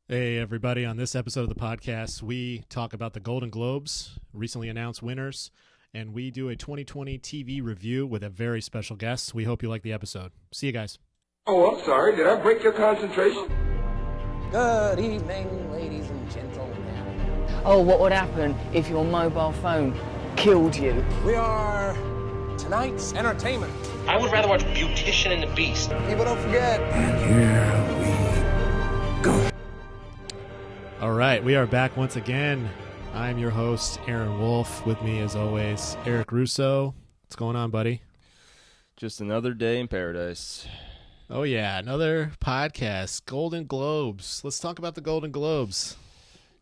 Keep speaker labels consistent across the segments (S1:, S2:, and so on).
S1: Hey, everybody. On this episode of the podcast, we talk about the Golden Globes, recently announced winners, and we do a 2020 TV review with a very special guest. We hope you like the episode. See you guys.
S2: Oh, I'm sorry. Did I break your concentration?
S3: Good evening, ladies and gentlemen.
S4: Oh, what would happen if your mobile phone killed you?
S3: We are tonight's entertainment.
S5: I would rather watch Beautician and the Beast.
S3: People don't forget.
S1: All right, we are back once again. I'm your host, Aaron Wolf. With me, as always, Eric Russo. What's going on, buddy?
S6: Just another day in paradise.
S1: Oh, yeah, another podcast, Golden Globes. Let's talk about the Golden Globes.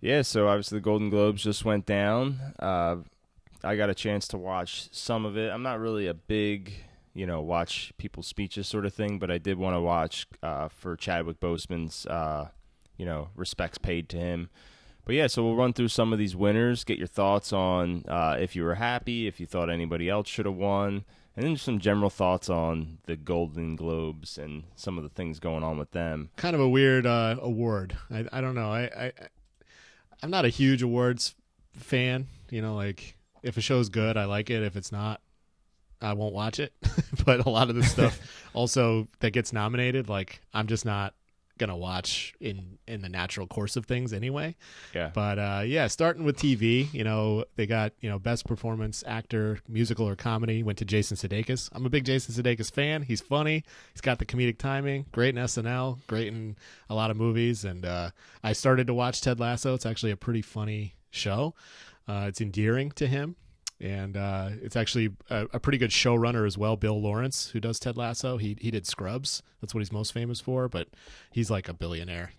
S6: Yeah, so obviously the Golden Globes just went down. I got a chance to watch some of it. I'm not really a big, watch people's speeches sort of thing, but I did want to watch for Chadwick Boseman's, respects paid to him. But yeah, so we'll run through some of these winners, get your thoughts on if you were happy, if you thought anybody else should have won, and then some general thoughts on the Golden Globes and some of the things going on with them.
S1: Kind of a weird award. I don't know. I'm not a huge awards fan. Like if a show's good, I like it. If it's not, I won't watch it. But a lot of the stuff also that gets nominated, like I'm just not gonna watch in the natural course of things anyway.
S6: Yeah.
S1: But starting with TV, they got best performance actor, musical or comedy went to Jason Sudeikis. I'm a big Jason Sudeikis fan. He's funny. He's got the comedic timing. Great in SNL. Great in a lot of movies. And I started to watch Ted Lasso. It's actually a pretty funny show. It's endearing to him. And it's actually a pretty good showrunner as well, Bill Lawrence, who does Ted Lasso. He did Scrubs. That's what he's most famous for, but he's like a billionaire,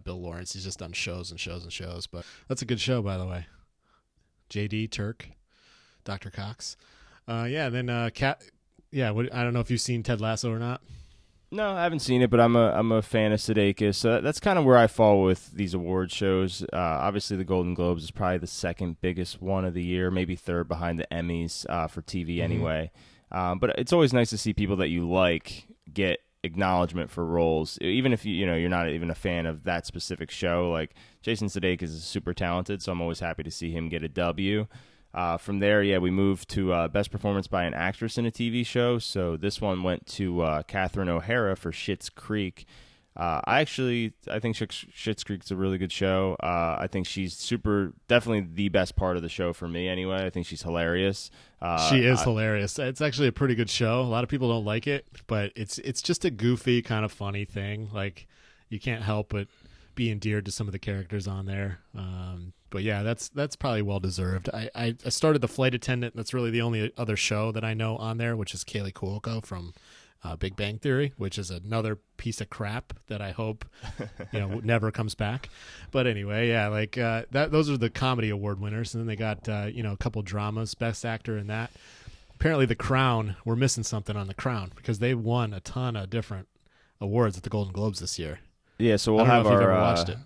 S1: Bill Lawrence. He's just done shows and shows and shows, but that's a good show, by the way. JD, Turk, Dr. Cox. Then I don't know if you've seen Ted Lasso or not.
S6: No, I haven't seen it, but I'm a fan of Sudeikis. So that's kind of where I fall with these award shows. Obviously, the Golden Globes is probably the second biggest one of the year, maybe third behind the Emmys for TV anyway. But it's always nice to see people that you like get acknowledgement for roles, even if you're not even a fan of that specific show. Like Jason Sudeikis is super talented, so I'm always happy to see him get a W. From there, we moved to Best Performance by an Actress in a TV Show. So this one went to Catherine O'Hara for Schitt's Creek. I think Schitt's Creek's a really good show. I think she's definitely the best part of the show for me anyway. I think she's hilarious.
S1: She is hilarious. It's actually a pretty good show. A lot of people don't like it, but it's just a goofy kind of funny thing. Like you can't help but be endeared to some of the characters on there. But yeah, that's probably well deserved. I started The Flight Attendant. That's really the only other show that I know on there, which is Kaylee Cuoco from Big Bang Theory, which is another piece of crap that I hope never comes back. But anyway, those are the comedy award winners, and then they got a couple dramas, Best Actor in that. Apparently, The Crown. We're missing something on The Crown because they won a ton of different awards at the Golden Globes this year.
S6: Yeah, so we'll
S1: I don't
S6: have
S1: know if
S6: our.
S1: you've ever watched it.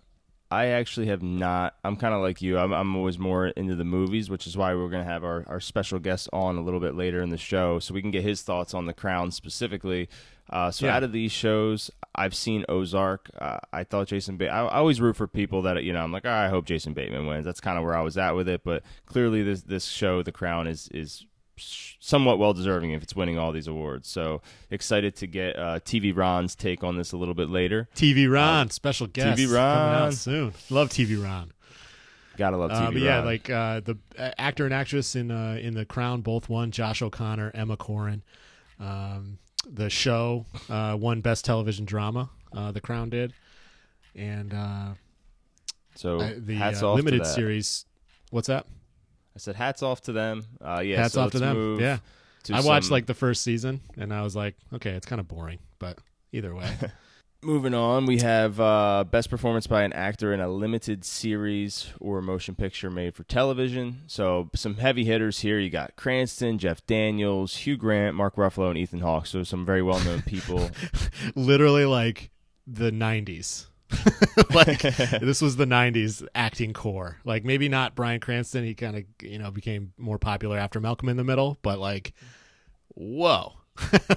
S6: I actually have not. I'm kind of like you. I'm always more into the movies, which is why we're going to have our special guest on a little bit later in the show so we can get his thoughts on The Crown specifically. Out of these shows, I've seen Ozark. I thought Jason Bateman. I always root for people that, I'm like, I hope Jason Bateman wins. That's kind of where I was at with it. But clearly this show, The Crown, is somewhat well-deserving if it's winning all these awards. So excited to get TV Ron's take on this a little bit later.
S1: TV Ron, special guest.
S6: TV Ron.
S1: Coming out soon. Love TV Ron.
S6: Gotta love TV Ron.
S1: The actor and actress in The Crown both won. Josh O'Connor, Emma Corrin. The show won Best Television Drama. The Crown did. And
S6: so
S1: the
S6: hats off
S1: limited
S6: to that.
S1: series. What's that?
S6: I said hats off to them.
S1: Hats off to them. Yeah. I watched the first season and I was like, okay, it's kind of boring, but either way.
S6: Moving on, we have Best Performance by an Actor in a Limited Series or Motion Picture Made for Television. So some heavy hitters here. You got Cranston, Jeff Daniels, Hugh Grant, Mark Ruffalo, and Ethan Hawke. So some very well-known people.
S1: Literally like the 90s. This was the 90s acting core. Like maybe not Bryan Cranston. He kind of became more popular after Malcolm in the Middle, but like, whoa.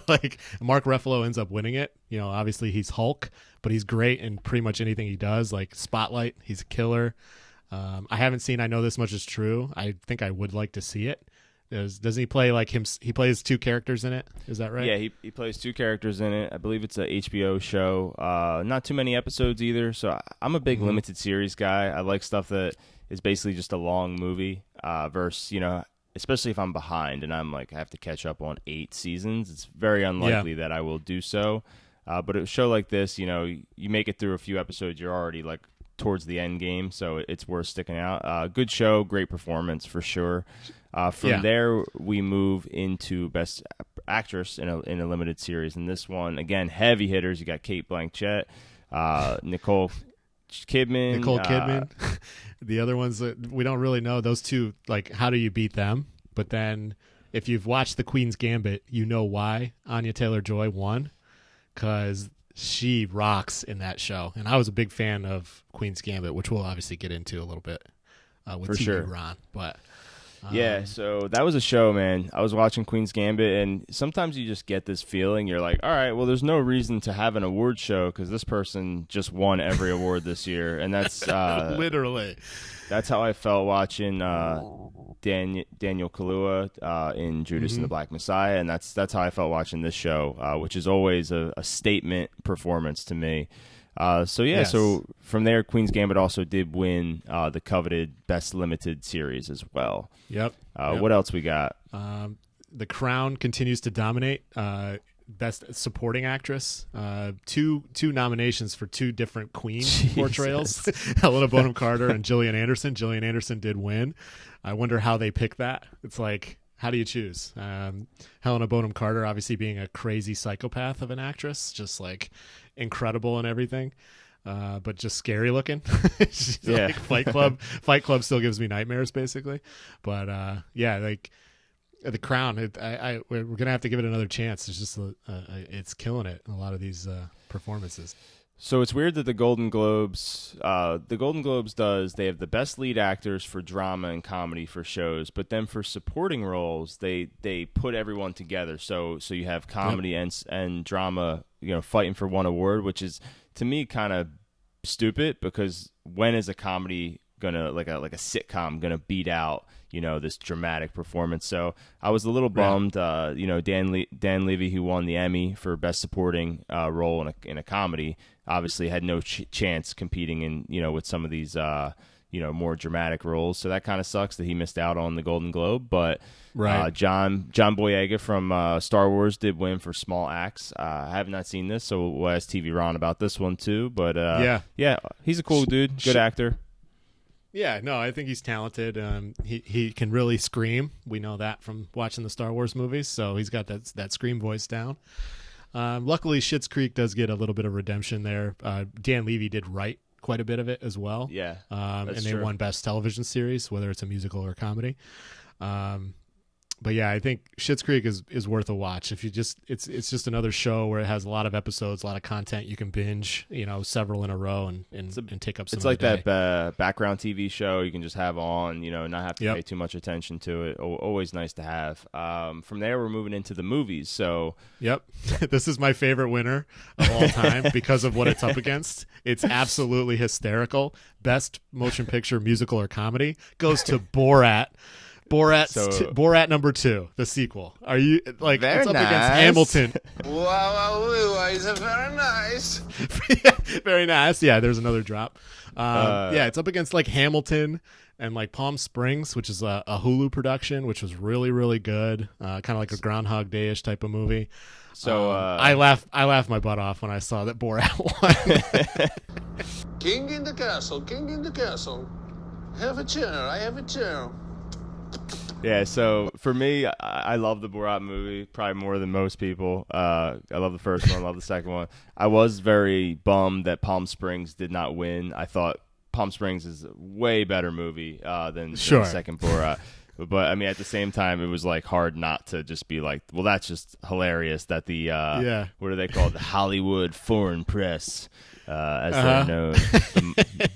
S1: Like Mark Ruffalo ends up winning it. You know, obviously he's Hulk, but he's great in pretty much anything he does. Like Spotlight, he's a killer. I haven't seen I Know This Much Is True. I think I would like to see it. Doesn't he play like him? He plays two characters in it. Is that right?
S6: Yeah, he plays two characters in it. I believe it's a HBO show. Not too many episodes either. So I'm a big limited series guy. I like stuff that is basically just a long movie versus, you know, especially if I'm behind and I'm like I have to catch up on 8 seasons. It's very unlikely that I will do so. But a show like this, you know, you make it through a few episodes, you're already like towards the end game, so it's worth sticking out. Good show, great performance for sure. From there, we move into Best Actress in a limited series. And this one, again, heavy hitters. You got Cate Blanchett, Nicole Kidman.
S1: The other ones that we don't really know, those two, like, how do you beat them? But then if you've watched The Queen's Gambit, you know why Anya Taylor-Joy won, because she rocks in that show. And I was a big fan of Queen's Gambit, which we'll obviously get into a little bit with
S6: For
S1: TV
S6: sure.
S1: Ron. But
S6: yeah, so that was a show, man. I was watching Queen's Gambit, and sometimes you just get this feeling. You're like, all right, well, there's no reason to have an award show because this person just won every award this year. And that's
S1: literally.
S6: That's how I felt watching Daniel Kaluuya in Judas and the Black Messiah, and that's how I felt watching this show, which is always a statement performance to me. So from there, Queen's Gambit also did win the coveted Best Limited Series as well.
S1: Yep.
S6: What else we got?
S1: The Crown continues to dominate. Best Supporting Actress. Two nominations for two different Queen portrayals. Helena Bonham Carter and Gillian Anderson. Gillian Anderson did win. I wonder how they pick that. It's like, how do you choose? Helena Bonham Carter, obviously being a crazy psychopath of an actress, just like incredible and everything, but just scary looking. She's like Fight Club. Fight Club still gives me nightmares, basically. But like The Crown, we're gonna have to give it another chance. It's just it's killing it in a lot of these performances.
S6: So it's weird that the Golden Globes they have the best lead actors for drama and comedy for shows, but then for supporting roles, they put everyone together. So you have comedy and drama, you know, fighting for one award, which is to me kind of stupid because when is a comedy gonna like a sitcom gonna beat out, you know, this dramatic performance? So I was a little bummed. You know, Dan Levy, who won the Emmy for Best Supporting role in a comedy, obviously had no chance competing in, you know, with some of these you know, more dramatic roles. So that kind of sucks that he missed out on the Golden Globe. But John Boyega from Star Wars did win for Small Axe. I have not seen this, so we'll ask TV Ron about this one too. But yeah, he's a cool dude, good actor.
S1: Yeah, no, I think he's talented. He can really scream. We know that from watching the Star Wars movies. So he's got that scream voice down. Luckily, Schitt's Creek does get a little bit of redemption there. Dan Levy did write quite a bit of it as well.
S6: Yeah,
S1: and they won Best Television Series, whether it's a musical or a comedy. But yeah, I think Schitt's Creek is worth a watch. If you it's just another show where it has a lot of episodes, a lot of content you can binge, you know, several in a row and take up some.
S6: It's like that background TV show you can just have on, you know, not have to pay too much attention to it. Always nice to have. From there, we're moving into the movies. So
S1: this is my favorite winner of all time because of what it's up against. It's absolutely hysterical. Best motion picture, musical or comedy goes to Borat. Borat number 2, the sequel. Are you like
S6: very
S1: it's up
S6: nice.
S1: against Hamilton?
S3: Wow, is it very nice?
S1: Very nice. Yeah, there's another drop. It's up against like Hamilton and like Palm Springs, which is a Hulu production, which was really, really good. Kind of like a Groundhog Day-ish type of movie.
S6: So
S1: I laughed my butt off when I saw that Borat won.
S3: King in the castle, have a chair, I have a chair.
S6: Yeah, so for me, I love the Borat movie probably more than most people. I love the first one, I love the second one. I was very bummed that Palm Springs did not win. I thought Palm Springs is a way better movie than the second Borat. But I mean, at the same time, it was like hard not to just be like, well, that's just hilarious that the what are they called? The Hollywood Foreign Press, as they're known,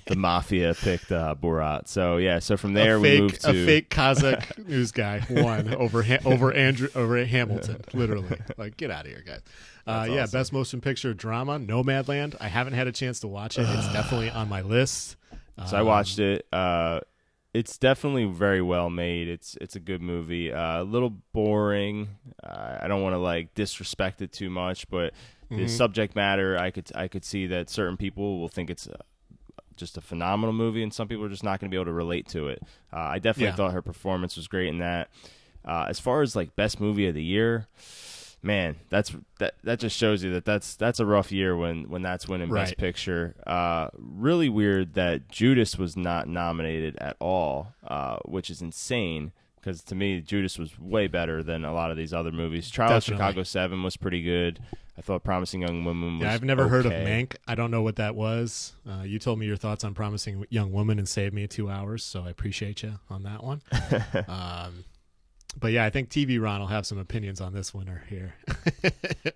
S6: the mafia picked Borat. So yeah, so from there we moved to
S1: a fake Kazakh news guy won over Hamilton, literally. Like, get out of here, guys. Yeah,
S6: awesome.
S1: best motion picture drama, Nomadland. I haven't had a chance to watch it. It's definitely on my list.
S6: So I watched it. It's definitely very well made. It's a good movie. A little boring. I don't want to like disrespect it too much, but the subject matter, I could see that certain people will think it's just a phenomenal movie, and some people are just not going to be able to relate to it. I definitely thought her performance was great in that. As far as like best movie of the year, man, that just shows you that's a rough year when that's winning Best Picture. Really weird that Judas was not nominated at all, which is insane because to me Judas was way better than a lot of these other movies. Trial of Chicago 7 was pretty good. I thought Promising Young Woman was
S1: Yeah, I've never heard of Mank. I don't know what that was. You told me your thoughts on Promising Young Woman and saved me 2 hours, so I appreciate you on that one. But yeah, I think TV Ron will have some opinions on this winner here.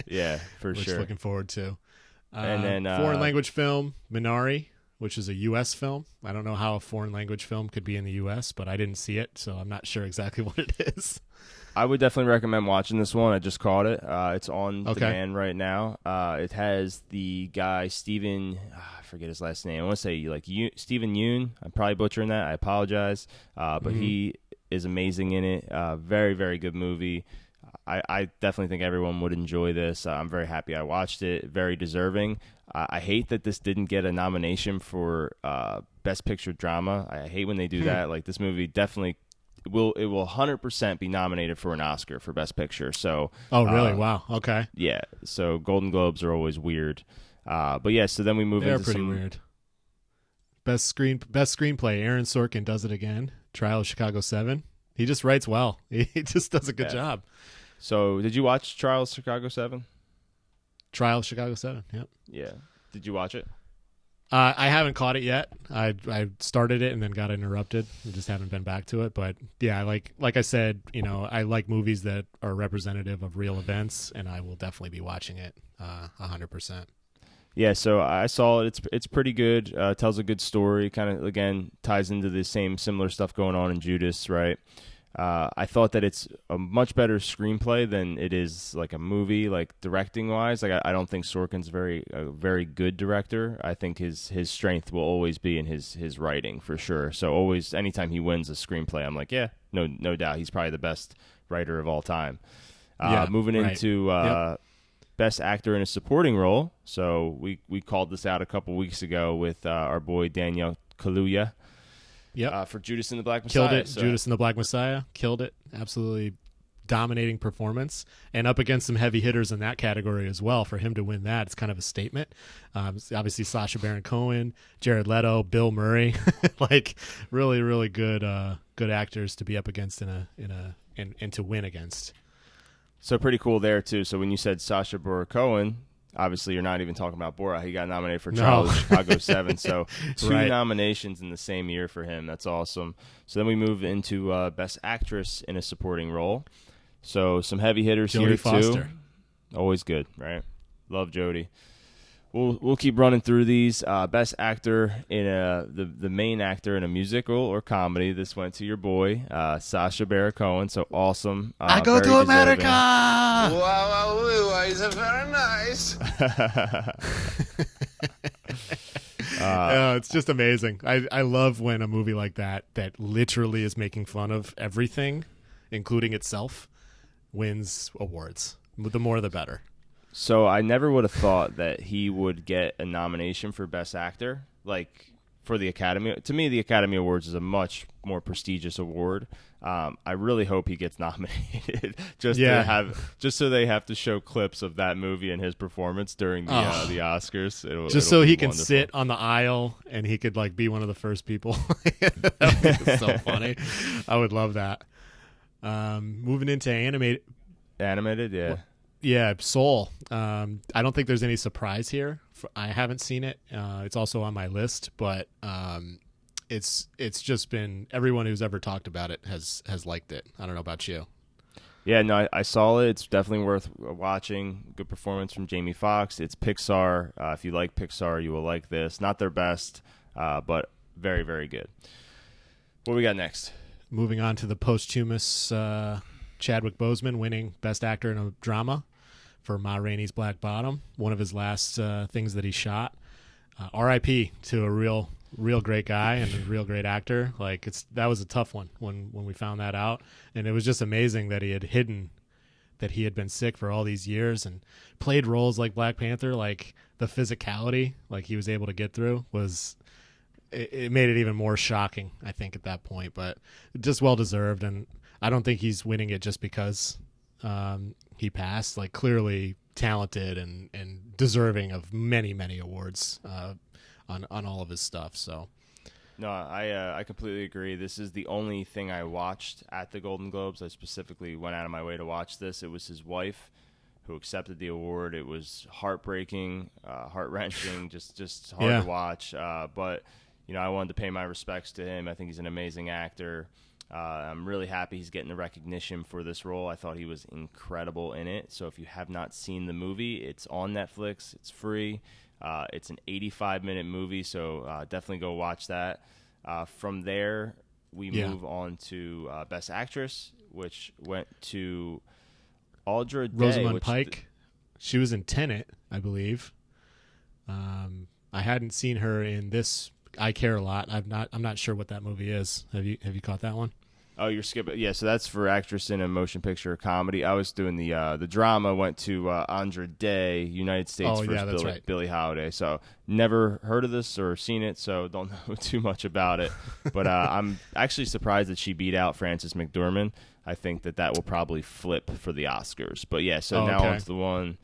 S6: Yeah, for
S1: which
S6: sure.
S1: Looking forward to.
S6: And then
S1: foreign language film Minari, which is a U.S. film. I don't know how a foreign language film could be in the U.S., but I didn't see it, so I'm not sure exactly what it is.
S6: I would definitely recommend watching this one. I just caught it. It's on demand right now. It has the guy Steven, I forget his last name. I want to say like Steven Yeun. I'm probably butchering that. I apologize. But he is amazing in it. Very, very good movie. I definitely think everyone would enjoy this. I'm very happy I watched it. Very deserving. I hate that this didn't get a nomination for Best Picture Drama. I hate when they do that. Like this movie definitely will 100% be nominated for an Oscar for Best Picture. So
S1: oh really? Wow. Okay.
S6: Yeah. So Golden Globes are always weird. But yeah. So then we move
S1: They're
S6: into
S1: pretty
S6: some
S1: weird. Best screenplay. Aaron Sorkin does it again. Trial of Chicago 7. He just writes well. He just does a good job.
S6: So did you watch Trial of Chicago 7?
S1: Trial of Chicago 7. Yep.
S6: Yeah. Did you watch it?
S1: I haven't caught it yet. I started it and then got interrupted. I just haven't been back to it. But yeah, like I said, I like movies that are representative of real events, and I will definitely be watching it 100%.
S6: Yeah, so I saw it. It's pretty good. Tells a good story. Kind of again ties into the similar stuff going on in Judas, right? I thought that it's a much better screenplay than it is like a movie, like directing wise. Like I don't think Sorkin's a very good director. I think his strength will always be in his writing for sure. So always, anytime he wins a screenplay, I'm like, yeah, no doubt, he's probably the best writer of all time. Moving into Best Actor in a Supporting Role. So we called this out a couple weeks ago with our boy Daniel Kaluuya.
S1: Yep.
S6: For Judas and the Black
S1: Killed
S6: Messiah.
S1: it. Judas and the Black Messiah. Killed it. Absolutely dominating performance. And up against some heavy hitters in that category as well. For him to win that, it's kind of a statement. Obviously, Sacha Baron Cohen, Jared Leto, Bill Murray. Like, really, really good actors to be up against and to win against.
S6: So pretty cool there, too. So when you said Sacha Baron Cohen, obviously you're not even talking about Borat. He got nominated for Trial of Chicago 7. So two nominations in the same year for him. That's awesome. So then we move into Best Actress in a Supporting Role. So some heavy hitters
S1: Jodie
S6: here,
S1: Foster.
S6: too. Always good, right? Love Jodie. We'll keep running through these. Best actor in the main actor in a musical or comedy. This went to your boy, Sacha Baron Cohen. So awesome.
S1: I go to America.
S3: Wow, is very nice.
S1: It's just amazing. I love when a movie like that literally is making fun of everything, including itself, wins awards. The more, the better.
S6: So I never would have thought that he would get a nomination for Best Actor, like for the Academy. To me, the Academy Awards is a much more prestigious award. I really hope he gets nominated, just so they have to show clips of that movie and his performance during the Oscars. It'll
S1: so he can
S6: wonderful.
S1: sit on the aisle and he could like be one of the first people. That would be so funny. I would love that. Moving into animated,
S6: yeah.
S1: Yeah, Soul. I don't think there's any surprise here. I haven't seen it. It's also on my list, but it's just been everyone who's ever talked about it has liked it. I don't know about you.
S6: Yeah, no, I saw it. It's definitely worth watching. Good performance from Jamie Foxx. It's Pixar. If you like Pixar, you will like this. Not their best. but very, very good. What we got next?
S1: Moving on to the posthumous Chadwick Boseman winning Best Actor in a Drama for Ma Rainey's Black Bottom, one of his last things that he shot. R.I.P. to a real great guy and a real great actor. Like that was a tough one when we found that out, and it was just amazing that he had hidden that he had been sick for all these years and played roles like Black Panther. Like the physicality, like he was able to get through was. It made it even more shocking, I think, at that point, but just well deserved. And I don't think he's winning it just because he passed. Like clearly talented and deserving of many, many awards on all of his stuff. So,
S6: no, I completely agree. This is the only thing I watched at the Golden Globes. I specifically went out of my way to watch this. It was his wife who accepted the award. It was heartbreaking, heart-wrenching, just hard to watch. But I wanted to pay my respects to him. I think he's an amazing actor. I'm really happy he's getting the recognition for this role. I thought he was incredible in it. So if you have not seen the movie, it's on Netflix. It's free. It's an 85-minute movie, so definitely go watch that. From there, we move on to Best Actress, which went to Audra Day.
S1: Rosamund Pike. She was in Tenet, I believe. I hadn't seen her in this. I Care a Lot. I'm not sure what that movie is. Have you caught that one?
S6: Oh, you're skipping. Yeah, so that's for actress in a motion picture or comedy. I was doing the drama. Went to Andra Day, United States versus Billie Holiday. So never heard of this or seen it, so don't know too much about it. But I'm actually surprised that she beat out Frances McDormand. I think that will probably flip for the Oscars. But yeah, so now on to the one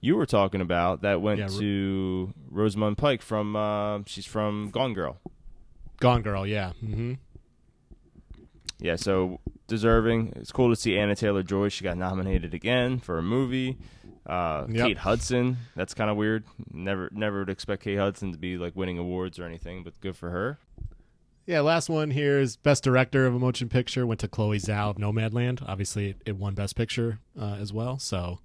S6: you were talking about that went to Rosamund Pike from she's from Gone Girl.
S1: Gone Girl, yeah. Mm-hmm.
S6: Yeah, so deserving. It's cool to see Anna Taylor-Joy. She got nominated again for a movie. Kate Hudson. That's kind of weird. Never would expect Kate Hudson to be like winning awards or anything, but good for her.
S1: Yeah, last one here is Best Director of a Motion Picture. Went to Chloe Zhao of Nomadland. Obviously, it won Best Picture as well. So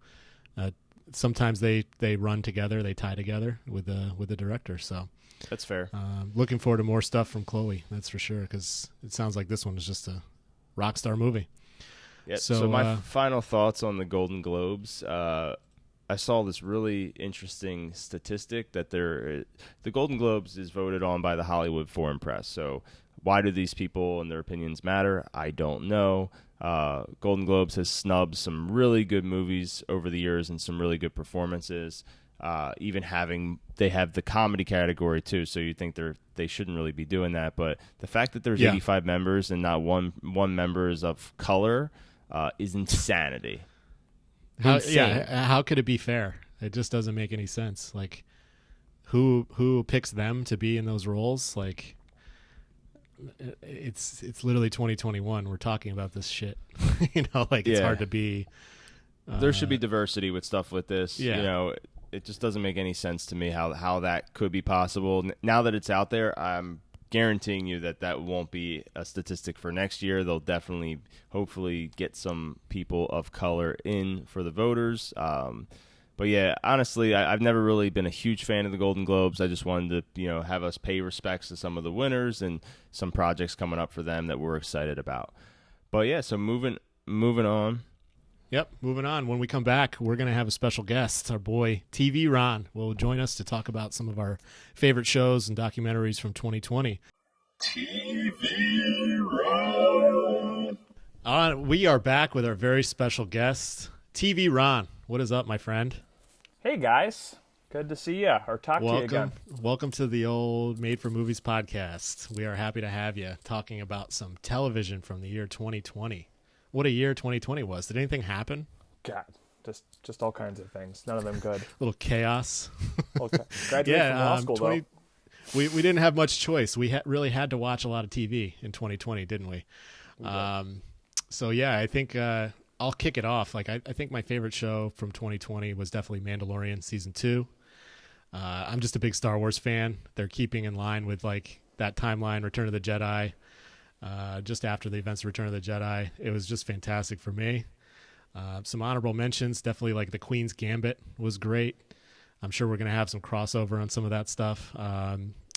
S1: sometimes they run together, they tie together with the director. So
S6: that's fair.
S1: Looking forward to more stuff from Chloe. That's for sure, because it sounds like this one is just a rock star movie.
S6: Yeah. So my final thoughts on the Golden Globes. I saw this really interesting statistic that the Golden Globes is voted on by the Hollywood Foreign Press. So why do these people and their opinions matter? I don't know. Golden Globes has snubbed some really good movies over the years and some really good performances. They have the comedy category too, so you think they shouldn't really be doing that. But the fact that there's 85 members and not one member is of color is insanity.
S1: How could it be fair? It just doesn't make any sense. Like, who picks them to be in those roles? Like, it's literally 2021. We're talking about this shit. It's hard to be.
S6: There should be diversity with stuff like this.
S1: Yeah.
S6: It just doesn't make any sense to me how that could be possible. Now that it's out there, I'm guaranteeing you that won't be a statistic for next year. They'll definitely, hopefully, get some people of color in for the voters. But yeah, honestly, I've never really been a huge fan of the Golden Globes. I just wanted to, have us pay respects to some of the winners and some projects coming up for them that we're excited about. But yeah, so moving on.
S1: Yep, moving on. When we come back, we're going to have a special guest. Our boy, TV Ron, will join us to talk about some of our favorite shows and documentaries from 2020.
S3: TV Ron.
S1: We are back with our very special guest, TV Ron. What is up, my friend?
S7: Hey, guys. Good to see you or talk to you again.
S1: Welcome to the old Made for Movies podcast. We are happy to have you talking about some television from the year 2020. What a year 2020 was. Did anything happen?
S7: God, just all kinds of things. None of them good.
S1: Little chaos.
S7: Okay. Graduated from law school, though.
S1: We didn't have much choice. We really had to watch a lot of TV in 2020, didn't we? So, yeah, I think I'll kick it off. Like, I think my favorite show from 2020 was definitely Mandalorian Season 2. I'm just a big Star Wars fan. They're keeping in line with, like, that timeline, Return of the Jedi. Just after the events of Return of the Jedi. It was just fantastic for me. Some honorable mentions, definitely like The Queen's Gambit was great. I'm sure we're going to have some crossover on some of that stuff.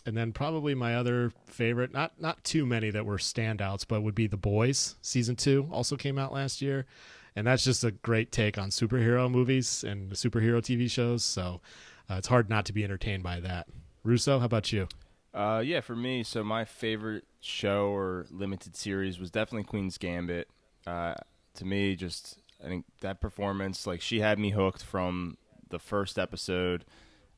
S1: And then probably my other favorite, not too many that were standouts, but would be The Boys. Season 2 also came out last year. And that's just a great take on superhero movies and superhero TV shows. So it's hard not to be entertained by that. Russo, how about you?
S6: Yeah, for me, so my favorite show or limited series was definitely Queen's Gambit. To me, just I think that performance, like she had me hooked from the first episode.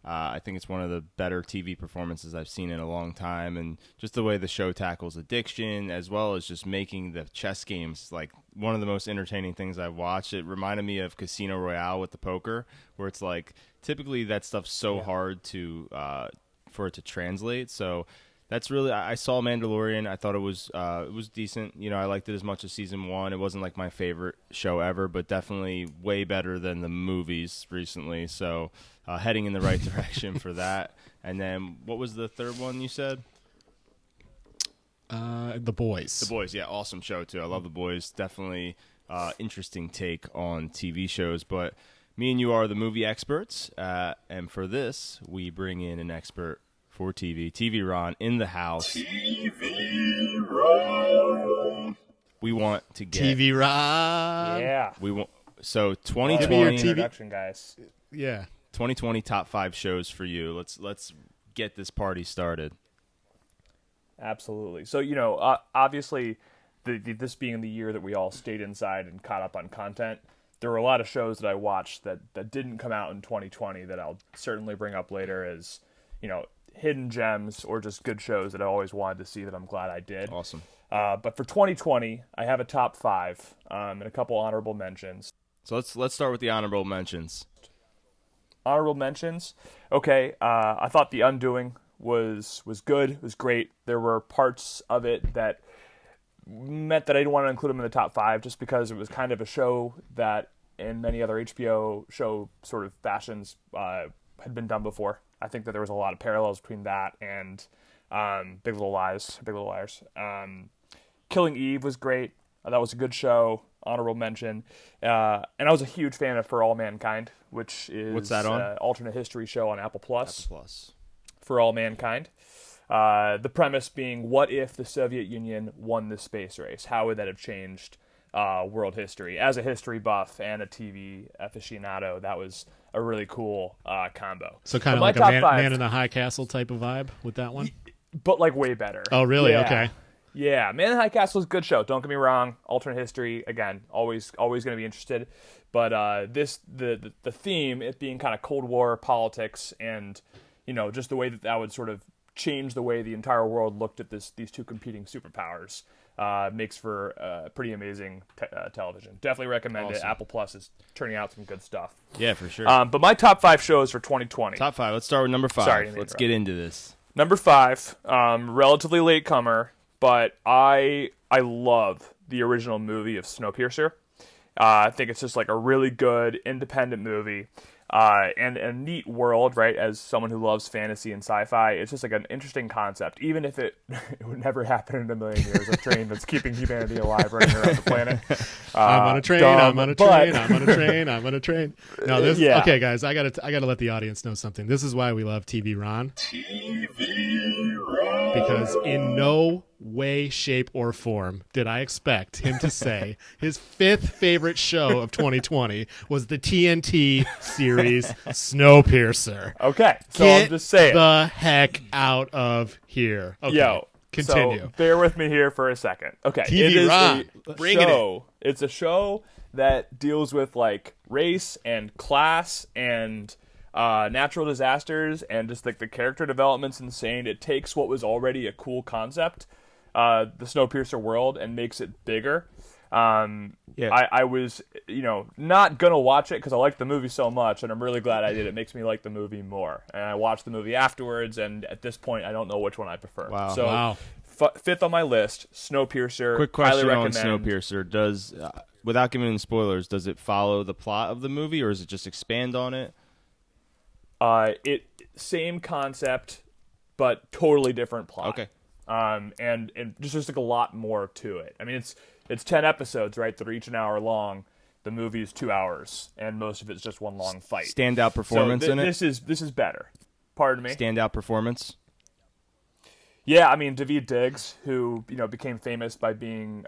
S6: I think it's one of the better TV performances I've seen in a long time, and just the way the show tackles addiction, as well as just making the chess games like one of the most entertaining things I've watched. It reminded me of Casino Royale with the poker, where it's like typically that stuff's so hard to for it to translate. So that's really, I saw Mandalorian. I thought it was decent. You know, I liked it as much as season 1. It wasn't like my favorite show ever, but definitely way better than the movies recently. So heading in the right direction for that. And then what was the third one you said?
S1: The Boys.
S6: The Boys, yeah, awesome show too. I love The Boys. Definitely interesting take on TV shows. But me and you are the movie experts, and for this, we bring in an expert for TV. TV Ron in the house. TV Ron. We want to get
S1: TV Ron.
S7: Yeah.
S6: We want 2020
S7: Introduction, guys.
S1: Yeah.
S6: 2020 top 5 shows for you. Let's get this party started.
S7: Absolutely. So, obviously, this being the year that we all stayed inside and caught up on content, there were a lot of shows that I watched that didn't come out in 2020 that I'll certainly bring up later as, hidden gems or just good shows that I always wanted to see that I'm glad I did.
S6: Awesome.
S7: But for 2020, I have a top 5 and a couple honorable mentions.
S6: So let's start with the honorable mentions.
S7: Honorable mentions. Okay, I thought The Undoing was good. Was great. There were parts of it that meant that I didn't want to include them in the top 5 just because it was kind of a show that in many other HBO show sort of fashions had been done before. I think that there was a lot of parallels between that and Big Little Lies. Killing Eve was great. That was a good show. Honorable mention. And I was a huge fan of For All Mankind, which is
S6: what's that on?
S7: An alternate history show on Apple Plus.
S6: Apple Plus.
S7: For All Mankind. The premise being, what if the Soviet Union won the space race? How would that have changed world history? As a history buff and a TV aficionado, that was a really cool combo.
S1: So kind of like a man in the High Castle type of vibe with that one?
S7: But like way better.
S1: Oh, really?
S7: Yeah.
S1: Okay.
S7: Yeah, Man in the High Castle is a good show. Don't get me wrong. Alternate history, again, always going to be interested. But the theme, it being kind of Cold War politics and, just the way that would sort of change the way the entire world looked at these two competing superpowers, makes for pretty amazing television. Definitely recommend it. Apple Plus is turning out some good stuff.
S6: Yeah, for sure.
S7: But my top 5 shows for 2020.
S6: Top 5. Let's start with number 5.
S7: Sorry,
S6: let's get into this.
S7: Number 5, relatively late comer, but I love the original movie of Snowpiercer. I think it's just like a really good independent movie. And a neat world, right? As someone who loves fantasy and sci-fi, it's just like an interesting concept. Even if it would never happen in a million years, a train that's keeping humanity alive running around the planet.
S1: I'm on a train. I'm on a train. I'm on a train. I'm on a train. No, this.
S7: Yeah.
S1: Okay, guys, I gotta let the audience know something. This is why we love TV Ron. TV Ron. Because in no way, shape, or form did I expect him to say his 5th favorite show of 2020 was the TNT series Snowpiercer.
S7: Okay, so
S1: Get
S7: I'm just saying.
S1: the heck out of here. Okay,
S7: Yo,
S1: continue.
S7: So bear with me here for a second. Okay,
S1: TV
S7: it is
S1: Ron,
S7: a
S1: bring it
S7: show. It's a show that deals with like race and class and natural disasters and just like the character development's insane. It takes what was already a cool concept, the Snowpiercer world, and makes it bigger. I was, not gonna watch it because I liked the movie so much, and I'm really glad I did. It makes me like the movie more, and I watched the movie afterwards. And at this point, I don't know which one I prefer.
S6: Wow.
S7: So,
S1: Wow.
S7: 5th on my list, Snowpiercer.
S6: Quick
S7: highly
S6: question on
S7: recommend.
S6: Snowpiercer: does, without giving spoilers, does it follow the plot of the movie, or does it just expand on it?
S7: Same concept, but totally different plot.
S6: Okay.
S7: And just like a lot more to it. I mean, it's 10 episodes, right? That are each an hour long. The movie is 2 hours, and most of it's just one long fight.
S6: Standout performance
S7: so
S6: in it.
S7: This is better. Pardon me.
S6: Standout performance.
S7: Yeah, I mean Daveed Diggs, who became famous by being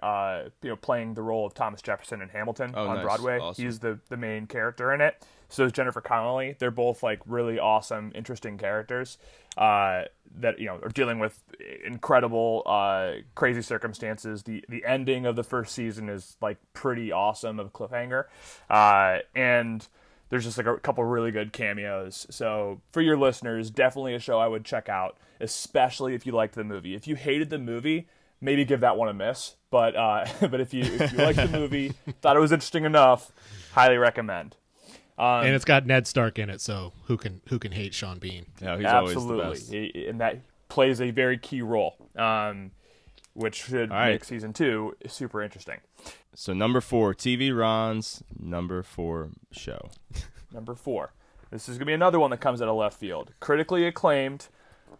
S7: playing the role of Thomas Jefferson in Hamilton on
S6: nice.
S7: Broadway.
S6: Awesome.
S7: He's the main character in it. So is Jennifer Connelly. They're both like really awesome, interesting characters that are dealing with incredible, crazy circumstances. The ending of the first season is like pretty awesome of cliffhanger, and there's just like a couple really good cameos. So for your listeners, definitely a show I would check out, especially if you liked the movie. If you hated the movie, maybe give that one a miss. But but if you liked the movie, thought it was interesting enough, highly recommend.
S1: And it's got Ned Stark in it, so who can hate Sean Bean?
S6: Yeah, he's
S7: Absolutely.
S6: always the best.
S7: And that plays a very key role, which should make season 2 super interesting.
S6: So number 4, TV Ron's number 4 show.
S7: Number 4. This is going to be another one that comes out of left field. Critically acclaimed,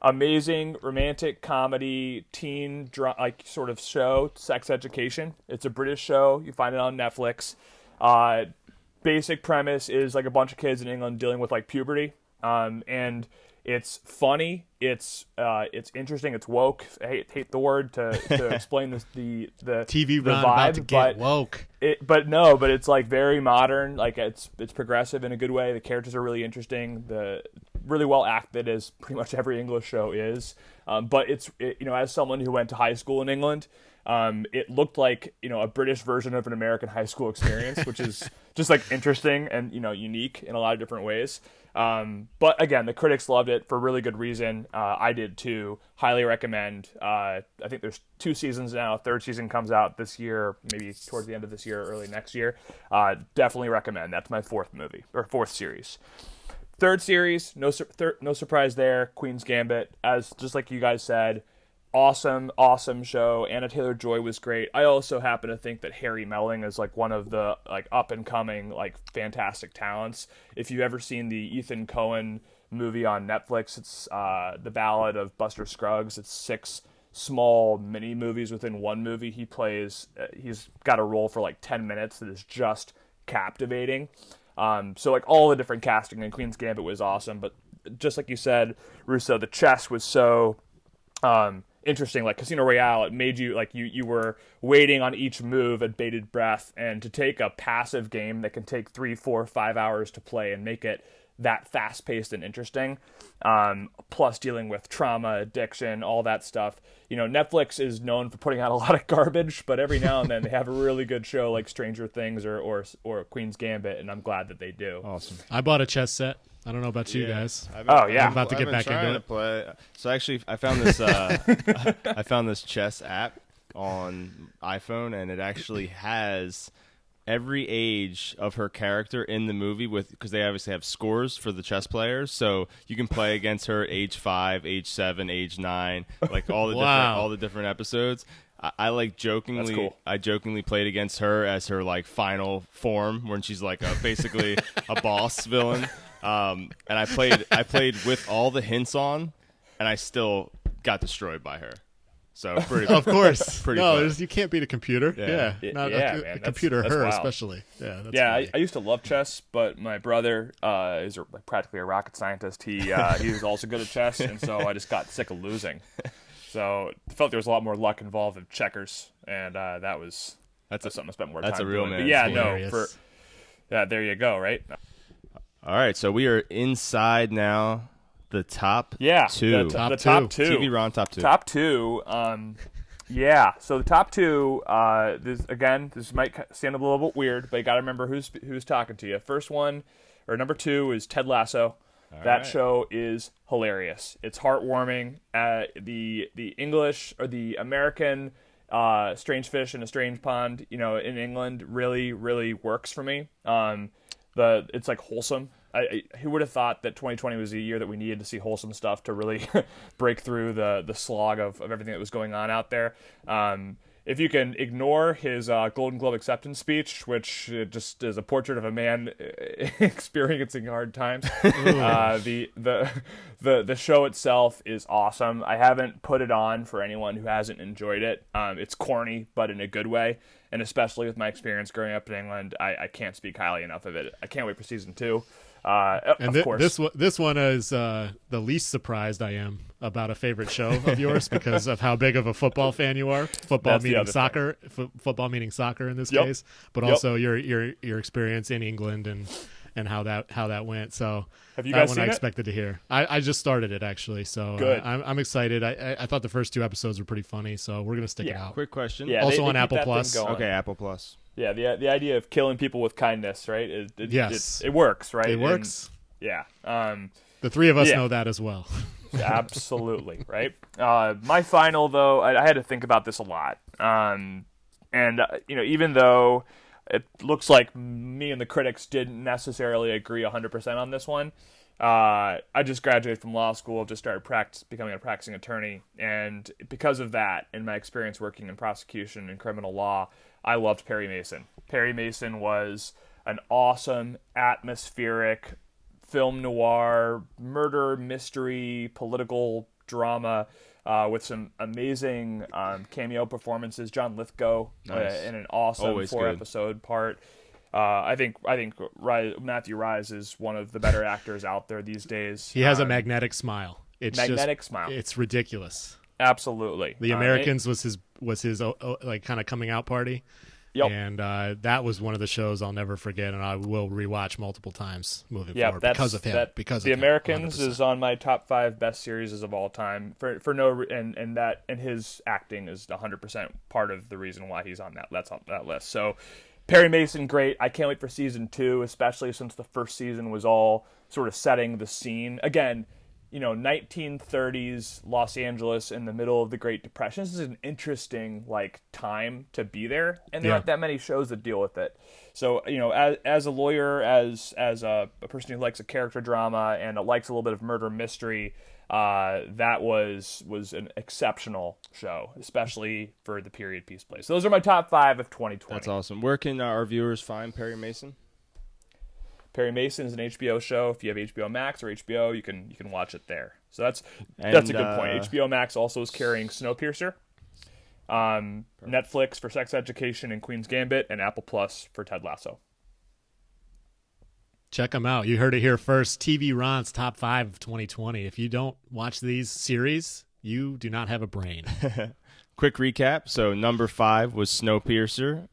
S7: amazing romantic comedy, teen sort of show, Sex Education. It's a British show. You find it on Netflix. Basic premise is like a bunch of kids in England dealing with like puberty, and it's funny, it's interesting, it's woke. I hate the word to explain the
S1: TV
S7: the
S1: Ron
S7: vibe,
S1: about to get
S7: but
S1: woke.
S7: But it's like very modern, like it's progressive in a good way. The characters are really interesting, really well acted, as pretty much every English show is. But as someone who went to high school in England, it looked like a British version of an American high school experience, which is just like interesting and unique in a lot of different ways. But again, the critics loved it for really good reason. I did too. Highly recommend. I think there's 2 seasons now. 3rd season comes out this year, maybe towards the end of this year, or early next year. Definitely recommend. That's my 4th series. 3rd series, no surprise there. Queen's Gambit, as just like you guys said. Awesome show. Anna Taylor-Joy was great. I also happen to think that Harry Melling is like one of the like up and coming like fantastic talents. If you've ever seen the Ethan Coen movie on Netflix, it's The Ballad of Buster Scruggs. It's 6 small mini movies within one movie. He's got a role for like 10 minutes that is just captivating. So like all the different casting in Queen's Gambit was awesome, but just like you said, Russo, the chess was so interesting. Like Casino Royale, it made you like you were waiting on each move at bated breath, and to take a passive game that can take 3, 4, 5 hours to play and make it that fast paced and interesting, plus dealing with trauma, addiction, all that stuff. Netflix is known for putting out a lot of garbage, but every now and then they have a really good show like Stranger Things or Queen's Gambit, and I'm glad that they do.
S6: Awesome.
S1: I bought a chess set. I don't know about you guys.
S7: Yeah.
S1: I'm about to get back into it.
S6: Play. So actually, I found this. I found this chess app on iPhone, and it actually has every age of her character in the movie because they obviously have scores for the chess players. So you can play against her at age 5, age 7, age 9, like all the all the different episodes. I like jokingly.
S7: That's cool.
S6: I jokingly played against her as her like final form, when she's like basically a boss villain. And I played with all the hints on, and I still got destroyed by her. So pretty,
S1: of course,
S6: pretty.
S1: No, you can't beat a computer. Yeah, not
S7: man,
S1: a computer.
S7: that's
S1: her
S7: wild.
S1: especially. Yeah, that's
S7: I used to love chess, but my brother is practically a rocket scientist. He was also good at chess, and so I just got sick of losing. So I felt there was a lot more luck involved in checkers, and that's something I spent more time.
S6: That's a real
S7: doing.
S6: man.
S7: But yeah,
S1: Hilarious.
S7: there you go. Right.
S6: All right, so we are inside now. The top 2.
S7: The top two.
S6: TV Ron top 2.
S7: Top 2. So the top 2. This might sound a little bit weird, but you got to remember who's talking to you. First one, or number 2, is Ted Lasso. That show is hilarious. It's heartwarming. The English or the American Strange Fish in a Strange Pond, in England really, really works for me. It's like wholesome. Who would have thought that 2020 was a year that we needed to see wholesome stuff to really break through the slog of everything that was going on out there. If you can ignore his Golden Globe acceptance speech, which just is a portrait of a man experiencing hard times, the show itself is awesome. I haven't put it on for anyone who hasn't enjoyed it. It's corny, but in a good way, and especially with my experience growing up in England, I can't speak highly enough of it. I can't wait for season 2.
S1: And
S7: of course,
S1: this one is the least surprised I am about a favorite show of yours because of how big of a football fan you are. Football
S7: That's the
S1: meaning
S7: other
S1: soccer, football meaning soccer in this
S7: Yep.
S1: case, but
S7: Yep.
S1: also your experience in England and how that went. So
S7: Have you
S1: that
S7: guys
S1: one
S7: seen
S1: I
S7: it?
S1: expected to hear. I just started it actually, so
S7: Good.
S1: I'm excited. I thought the first 2 episodes were pretty funny, so we're gonna stick it
S7: Yeah.
S1: out.
S6: Quick question.
S7: yeah,
S1: also
S7: they
S1: on
S7: keep
S1: Apple
S7: that thing
S1: Plus.
S7: going.
S6: Okay, Apple Plus.
S7: Yeah, the idea of killing people with kindness, right?
S1: Yes.
S7: It works, right?
S1: It
S7: And-
S1: works.
S7: yeah.
S1: The 3 of us
S7: Yeah.
S1: know that as well.
S7: Absolutely, right? My final, though, I had to think about this a lot. Even though it looks like me and the critics didn't necessarily agree 100% on this one, I just graduated from law school, just started becoming a practicing attorney, and because of that, and my experience working in prosecution and criminal law, I loved Perry Mason. Perry Mason was an awesome, atmospheric film noir, murder, mystery, political drama with some amazing cameo performances. John Lithgow
S6: Nice.
S7: in an awesome
S6: Always good.
S7: 4-episode part. I think Matthew Rise is one of the better actors out there these days.
S1: He has a magnetic smile. It's
S7: magnetic
S1: just,
S7: smile.
S1: It's ridiculous.
S7: Absolutely.
S1: The Americans was his like kind of coming out party.
S7: Yep.
S1: And that was one of the shows I'll never forget, and I will rewatch multiple times moving
S7: Yeah,
S1: forward
S7: that's
S1: because of him. Because
S7: The
S1: of him,
S7: Americans
S1: 100%.
S7: is on my top 5 best series of all time for no and his acting is 100% part of the reason why he's on that list. So Perry Mason, great. I can't wait for season 2, especially since the first season was all sort of setting the scene again. 1930s Los Angeles in the middle of the Great Depression. This is an interesting time to be there, and there aren't that many shows that deal with it. So as a lawyer, as a person who likes a character drama and likes a little bit of murder mystery, that was an exceptional show, especially for the period piece play. So those are my top 5 of 2020.
S6: That's awesome. Where can our viewers find Perry Mason?
S7: Perry Mason is an HBO show. If you have HBO Max or HBO, you can watch it there. So that's a good point. HBO Max also is carrying Snowpiercer, Netflix for Sex Education and Queen's Gambit, and Apple Plus for Ted Lasso.
S1: Check them out. You heard it here first. TV Ron's top 5 of 2020. If you don't watch these series, you do not have a brain.
S6: Quick recap. So number 5 was Snowpiercer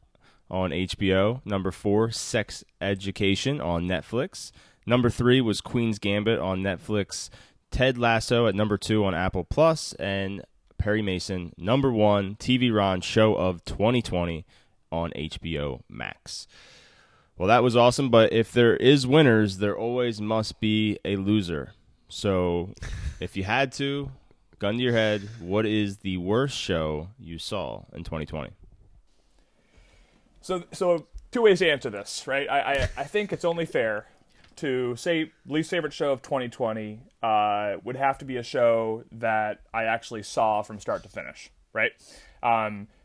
S6: on HBO. Number 4, Sex Education on Netflix. Number 3 was Queen's Gambit on Netflix. Ted Lasso at number 2 on Apple Plus, and Perry Mason, number 1 TV Ron show of 2020 on HBO Max. Well, that was awesome, but if there is winners, there always must be a loser. So if you had to, gun to your head, what is the worst show you saw in 2020?
S7: So 2 ways to answer this, right? I think it's only fair to say least favorite show of 2020 would have to be a show that I actually saw from start to finish, right?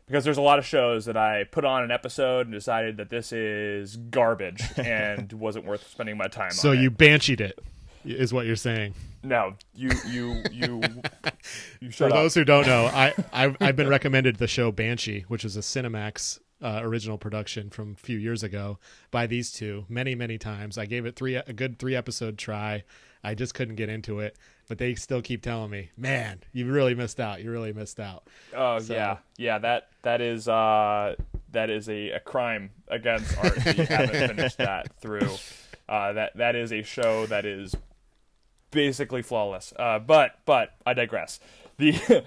S7: Because there's a lot of shows that I put on an episode and decided that this is garbage and wasn't worth spending my time on.
S1: So you bansheed it, is what you're saying.
S7: No, you
S1: For
S7: shut up.
S1: those who don't know, I've been recommended the show Banshee, which was a Cinemax original production from a few years ago by these two many times. I gave it a good 3-episode try. I just couldn't get into it, but they still keep telling me, man, you really missed out. You really missed out.
S7: Oh,
S1: So-
S7: yeah. That is a crime against art that you haven't finished that through. That is a show that is basically flawless. But I digress. The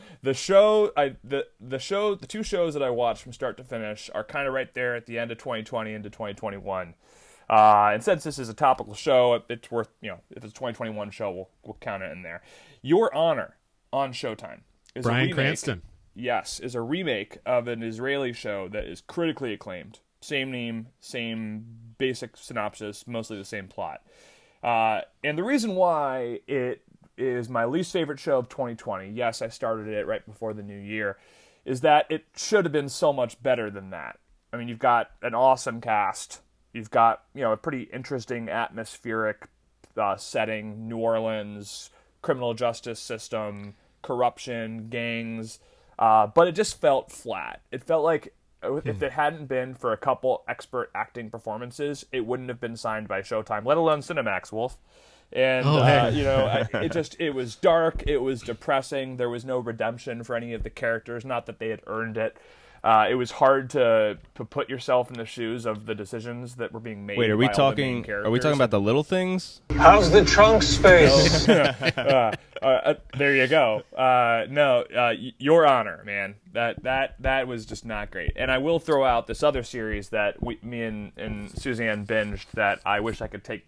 S7: two shows that I watched from start to finish are kind of right there at the end of 2020 into 2021. And since this is a topical show, it's worth, if it's a 2021 show, we'll count it in there. Your Honor on Showtime is
S1: Bryan
S7: a remake.
S1: Cranston.
S7: Yes, is a remake of an Israeli show that is critically acclaimed. Same name, same basic synopsis, mostly the same plot. And the reason why it is my least favorite show of 2020, yes, I started it right before the new year, is that it should have been so much better than that. I mean, you've got an awesome cast. You've got, a pretty interesting atmospheric setting, New Orleans, criminal justice system, corruption, gangs, but it just felt flat. It felt like if it hadn't been for a couple expert acting performances, it wouldn't have been signed by Showtime, let alone Cinemax, Wolf. And it was dark, it was depressing, there was no redemption for any of the characters, not that they had earned it. It was hard to put yourself in the shoes of the decisions that were being made.
S6: Wait, are we talking about the little things?
S8: How's the trunk space?
S7: There you go. Your Honor, man. That was just not great. And I will throw out this other series that me and Suzanne binged that I wish I could take,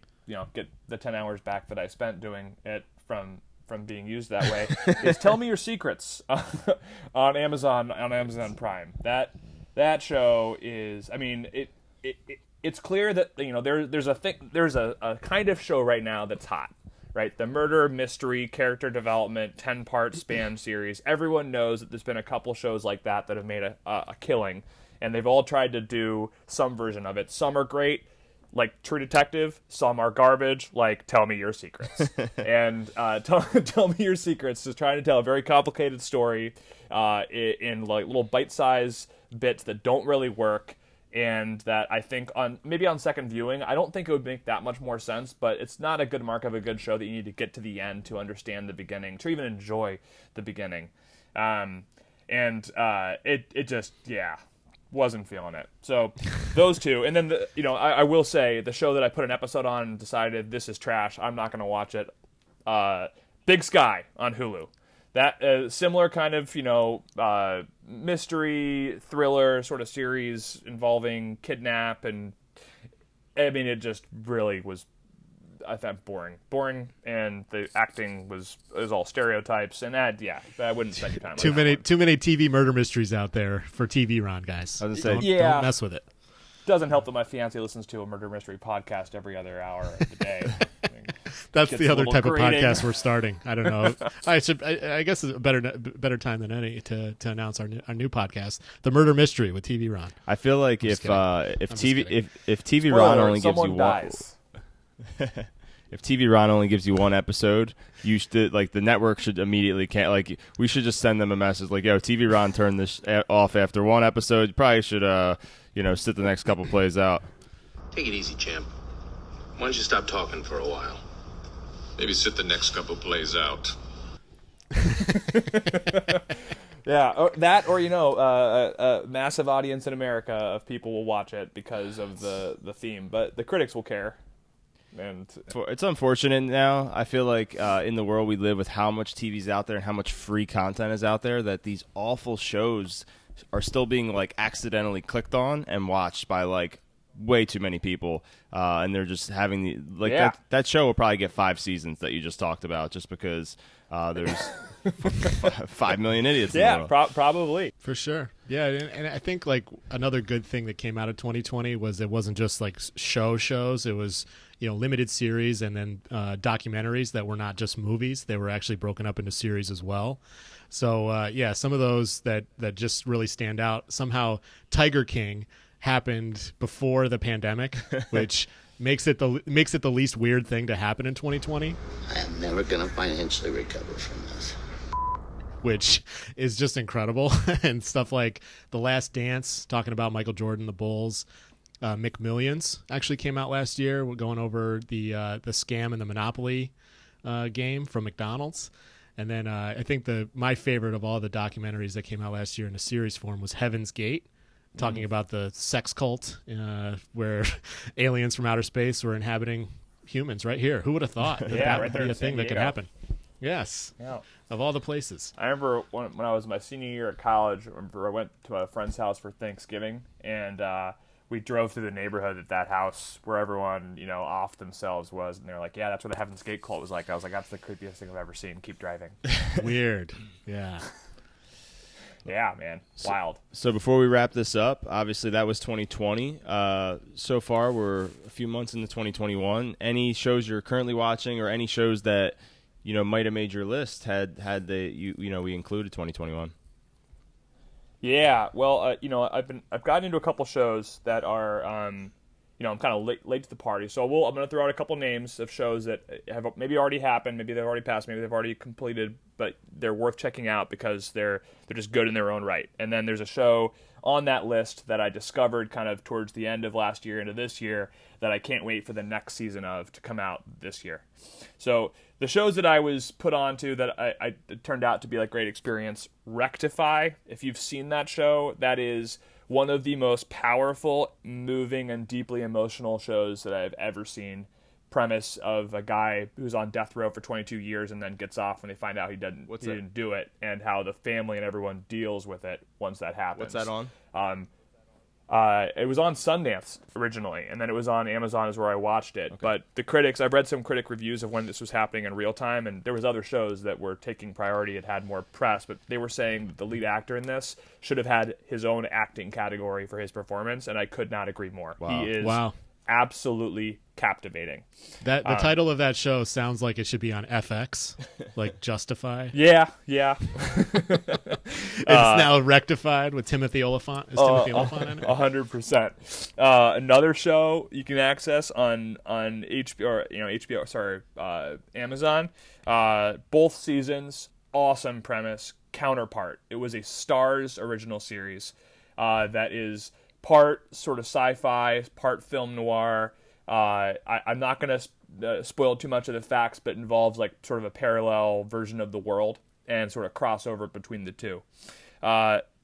S7: get the 10 hours back that I spent doing it from being used that way. Is Tell Me Your Secrets on Amazon Prime. That show is, I mean, it's clear that there's a kind of show right now that's hot. Right, the murder mystery character development 10-part span series. Everyone knows that there's been a couple shows like that have made a killing, and they've all tried to do some version of it. Some are great, like True Detective. Some are garbage, like Tell Me Your Secrets. And Tell Me Your Secrets is trying to tell a very complicated story in like little bite-sized bits that don't really work. And that I think on second viewing, I don't think it would make that much more sense, but it's not a good mark of a good show that you need to get to the end to understand the beginning, to even enjoy the beginning. It just, wasn't feeling it. So those two, and then I will say the show that I put an episode on and decided this is trash, I'm not going to watch it. Big Sky on Hulu. That similar kind of mystery thriller sort of series involving kidnap, and I mean it just really was, I thought, boring, and the acting was all stereotypes, and I wouldn't spend your time.
S1: Too many TV murder mysteries out there for TV, Ron, guys.
S6: I was gonna
S1: say, don't mess with it.
S7: Doesn't help that my fiance listens to a murder mystery podcast every other hour of the day.
S1: That's the other type of podcast we're starting. I don't know. I guess it's a better time than any to announce our new podcast, The Murder Mystery with TV Ron.
S6: I feel like if TV Ron only gives you one, if TV Ron only gives you one episode, you should, like, the network should immediately we should just send them a message like, yo, TV Ron turned this off after one episode. You probably should sit the next couple plays out.
S3: Take it easy, champ. Why don't you stop talking for a while? Maybe sit the next couple plays out.
S7: Yeah, that or a massive audience in America of people will watch it because of the theme, but the critics will care. And
S6: it's unfortunate now. I feel like in the world we live with how much TV's out there and how much free content is out there, that these awful shows are still being like accidentally clicked on and watched by like way too many people, and they're just having that show will probably get 5 seasons that you just talked about, just because there's 5 million idiots in the world.
S7: Probably,
S1: for sure. Yeah, and I think like another good thing that came out of 2020 was it wasn't just like shows. It was limited series and then documentaries that were not just movies. They were actually broken up into series as well. So some of those that just really stand out. Somehow Tiger King happened before the pandemic, which makes it the least weird thing to happen in 2020.
S3: I am never going to financially recover from this.
S1: Which is just incredible. And stuff like The Last Dance, talking about Michael Jordan, the Bulls. McMillions actually came out last year. We're going over the scam and the Monopoly game from McDonald's. And then I think my favorite of all the documentaries that came out last year in a series form was Heaven's Gate, talking about the sex cult where aliens from outer space were inhabiting humans right here. Who would have thought that would be a thing that could happen? Yes. Yeah. Of all the places.
S7: I remember when I was my senior year at college, I went to a friend's house for Thanksgiving, and we drove through the neighborhood that house where everyone, off themselves was, and they were like, yeah, that's where the Heaven's Gate cult was like. I was like, that's the creepiest thing I've ever seen. Keep driving.
S1: Weird. Yeah.
S7: Yeah, man. Wild.
S6: So before we wrap this up, obviously that was 2020. So far, we're a few months into 2021. Any shows you're currently watching, or any shows that might have made your list we included 2021?
S7: Yeah, well, I've gotten into a couple shows that are I'm kind of late to the party. So I'm going to throw out a couple names of shows that have maybe already happened, maybe they've already passed, maybe they've already completed, but they're worth checking out because they're just good in their own right. And then there's a show on that list that I discovered kind of towards the end of last year into this year that I can't wait for the next season of to come out this year. So the shows that I was put onto that I it turned out to be like great experience. Rectify, if you've seen that show, that is one of the most powerful, moving, and deeply emotional shows that I've ever seen. Premise of a guy who's on death row for 22 years and then gets off when they find out he didn't do it, and how the family and everyone deals with it once that happens.
S6: What's that on?
S7: It was on Sundance originally, and then it was on Amazon is where I watched it. Okay. But the critics, I've read some critic reviews of when this was happening in real time, and there was other shows that were taking priority. It had more press, but they were saying that the lead actor in this should have had his own acting category for his performance, and I could not agree more.
S6: Wow.
S7: He is absolutely captivating.
S1: The title of that show sounds like it should be on FX, like Justify.
S7: Yeah.
S1: It's now rectified with Timothy Oliphant. Is Timothy Oliphant in it?
S7: 100%. Another show you can access on Amazon. Both seasons, awesome premise. Counterpart. It was a Starz original series that is part sort of sci-fi, part film noir. I'm not going to spoil too much of the facts, but involves like sort of a parallel version of the world and sort of crossover between the two.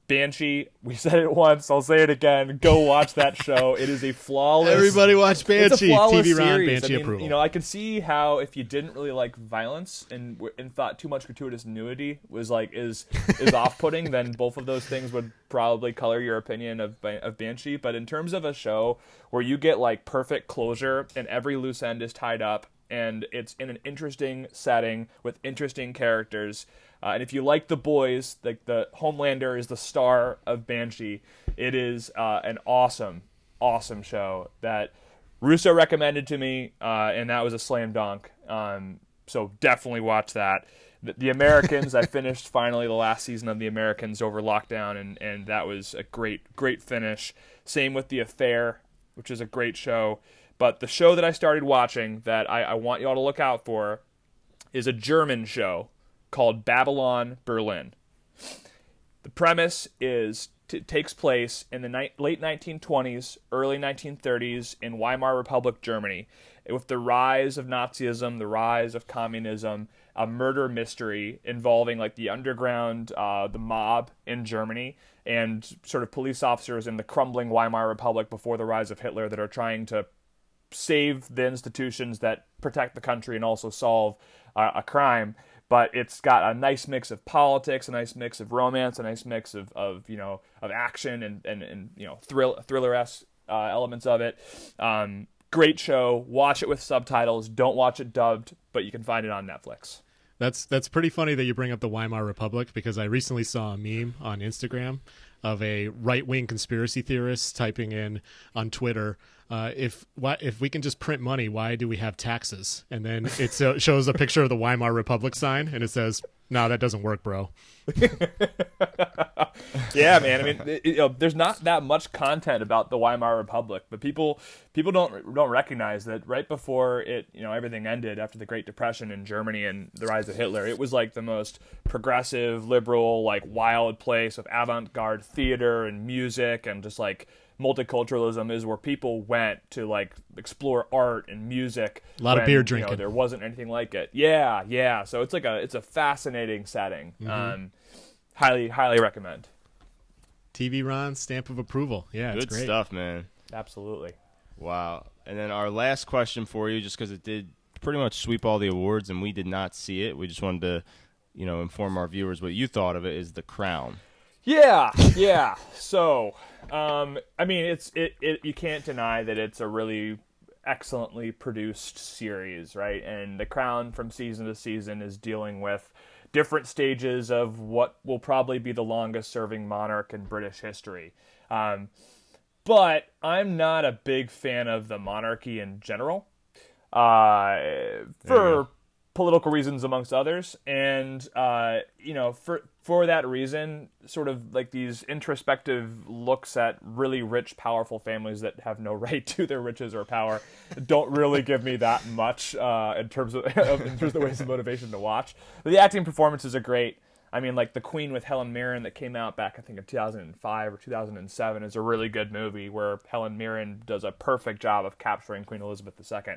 S7: Banshee, we said it once, I'll say it again. Go watch that show. It is a flawless.
S1: Everybody watch Banshee.
S7: It's a flawless
S1: TV Ron,
S7: series.
S1: Banshee approval.
S7: I could see how if you didn't really like violence and thought too much gratuitous nudity was is off-putting, then both of those things would probably color your opinion of Banshee. But in terms of a show where you get like perfect closure and every loose end is tied up, and it's in an interesting setting with interesting characters. And if you like The Boys, like the Homelander is the star of Banshee, it is an awesome show that Russo recommended to me, and that was a slam dunk. So definitely watch that. The Americans, I finished finally the last season of The Americans over lockdown, and that was a great finish. Same with The Affair, which is a great show. But the show that I started watching that I want you all to look out for is a German show called Babylon Berlin. The premise is takes place in the late 1920s, early 1930s in Weimar Republic, Germany, with the rise of Nazism, the rise of communism, a murder mystery involving like the underground, the mob in Germany, and sort of police officers in the crumbling Weimar Republic before the rise of Hitler that are trying to save the institutions that protect the country and also solve a crime. But it's got a nice mix of politics, a nice mix of romance, a nice mix of action and thriller-esque elements of it. Great show. Watch it with subtitles. Don't watch it dubbed, but you can find it on Netflix.
S1: That's pretty funny that you bring up the Weimar Republic, because I recently saw a meme on Instagram of a right-wing conspiracy theorist typing in on Twitter, if we can just print money, why do we have taxes? And then it shows a picture of the Weimar Republic sign, and it says, "No, that doesn't work, bro."
S7: Yeah, man. I mean, there's not that much content about the Weimar Republic, but people don't recognize that right before it, everything ended after the Great Depression in Germany and the rise of Hitler, it was like the most progressive, liberal, like wild place of avant-garde theater and music, and just like multiculturalism is where people went to like explore art and music.
S1: A lot of beer drinking.
S7: There wasn't anything like it. Yeah. So it's a fascinating setting.
S1: Mm-hmm.
S7: Highly recommend.
S1: TV Ron, stamp of approval. Yeah, it's
S6: good
S1: great
S6: stuff, man.
S7: Absolutely.
S6: Wow. And then our last question for you, just because it did pretty much sweep all the awards and we did not see it, we just wanted to, inform our viewers what you thought of it, is The Crown.
S7: Yeah. So, you can't deny that it's a really excellently produced series, right? And The Crown from season to season is dealing with different stages of what will probably be the longest serving monarch in British history. But I'm not a big fan of the monarchy in general. For political reasons amongst others, and for that reason, sort of like these introspective looks at really rich, powerful families that have no right to their riches or power don't really give me that much in terms of the ways of motivation to watch. But the acting performances are great. I mean, like The Queen with Helen Mirren that came out back, I think, in 2005 or 2007 is a really good movie where Helen Mirren does a perfect job of capturing Queen Elizabeth II.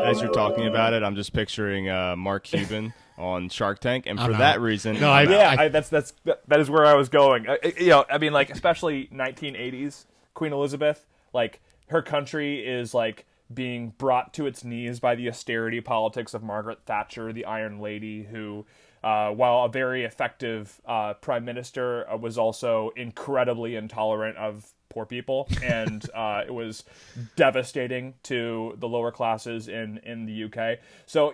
S6: As you're talking about it, I'm just picturing Mark Cuban on Shark Tank, and for
S1: I'm
S6: that
S1: out.
S6: reason,
S1: No,
S7: that is where I was going. I mean, like, especially 1980s Queen Elizabeth, like, her country is like being brought to its knees by the austerity politics of Margaret Thatcher, the Iron Lady, who, while a very effective prime minister, was also incredibly intolerant of poor people, and it was devastating to the lower classes in the UK. So,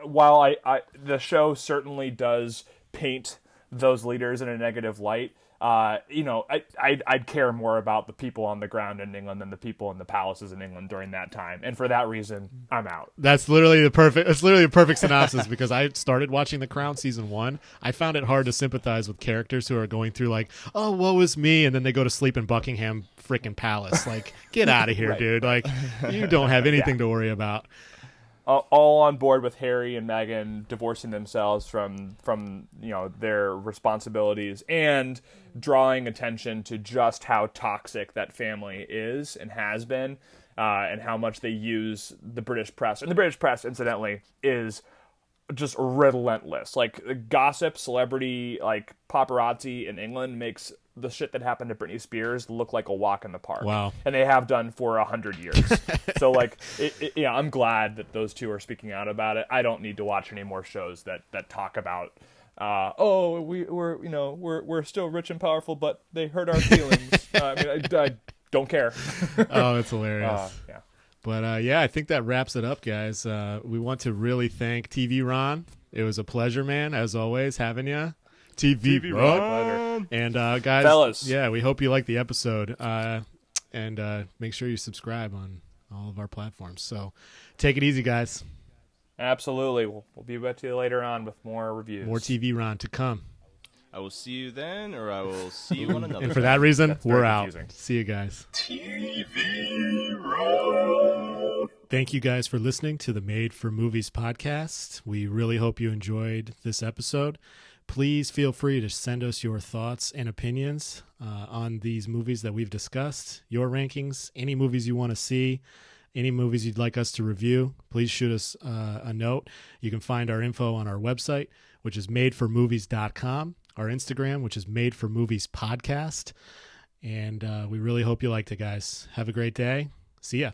S7: while I the show certainly does paint those leaders in a negative light, I'd care more about the people on the ground in England than the people in the palaces in England during that time, and for that reason, I'm out.
S1: That's literally the perfect synopsis, because I started watching The Crown season 1. I found it hard to sympathize with characters who are going through like, oh, woe is me, and then they go to sleep in Buckingham freaking Palace. Like, get out of here,
S7: Right.
S1: dude. Like, you don't have anything to worry about.
S7: All on board with Harry and Meghan divorcing themselves from their responsibilities and drawing attention to just how toxic that family is and has been, and how much they use the British press. And the British press, incidentally, is just relentless. Like, gossip, celebrity, like paparazzi in England makes the shit that happened to Britney Spears look like a walk in the park.
S1: Wow.
S7: And they have done for 100 years. So, like, I'm glad that those two are speaking out about it. I don't need to watch any more shows that talk about, we're still rich and powerful, but they hurt our feelings. I don't care.
S1: Oh, it's hilarious.
S7: Yeah.
S1: But I think that wraps it up, guys. We want to really thank TV Ron. It was a pleasure, man, as always, having you. TV Ron. And guys,
S7: fellas,
S1: we hope you liked the episode. And make sure you subscribe on all of our platforms. So take it easy, guys.
S7: Absolutely. We'll be back to you later on with more reviews.
S1: More TV Ron to come.
S6: I will see you then, or I will see you on another.
S1: And for that reason,
S7: That's
S1: we're
S7: very
S1: out.
S7: confusing.
S1: See you guys. TV Ron. Thank you guys for listening to the Made for Movies podcast. We really hope you enjoyed this episode. Please feel free to send us your thoughts and opinions on these movies that we've discussed, your rankings, any movies you want to see, any movies you'd like us to review. Please shoot us a note. You can find our info on our website, which is madeformovies.com, our Instagram, which is Made for Movies Podcast. And we really hope you liked it, guys. Have a great day. See ya.